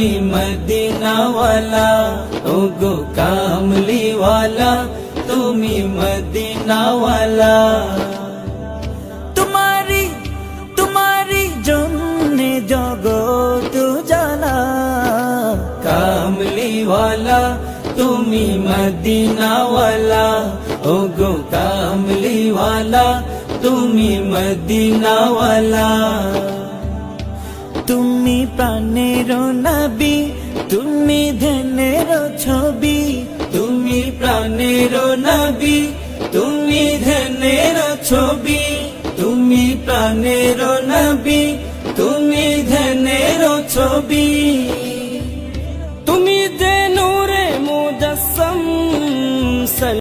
তুমি মদিনাওয়ালা, ওগো কামলিওয়ালা, তুমি মদিনাওয়ালা। তোমারি জন্যে জগৎ জানা, কামলিওয়ালা তুমি মদিনাওয়ালা, ওগো কামলিওয়ালা, তুমি মদিনাওয়ালা। তুমি প্রাণের নবী, তুমি ধ্যানের ছবি, তুমি প্রাণের নবী, তুমি ধ্যানের ছবি, তুমি প্রাণের নবী, তুমি ধ্যানের ছবি।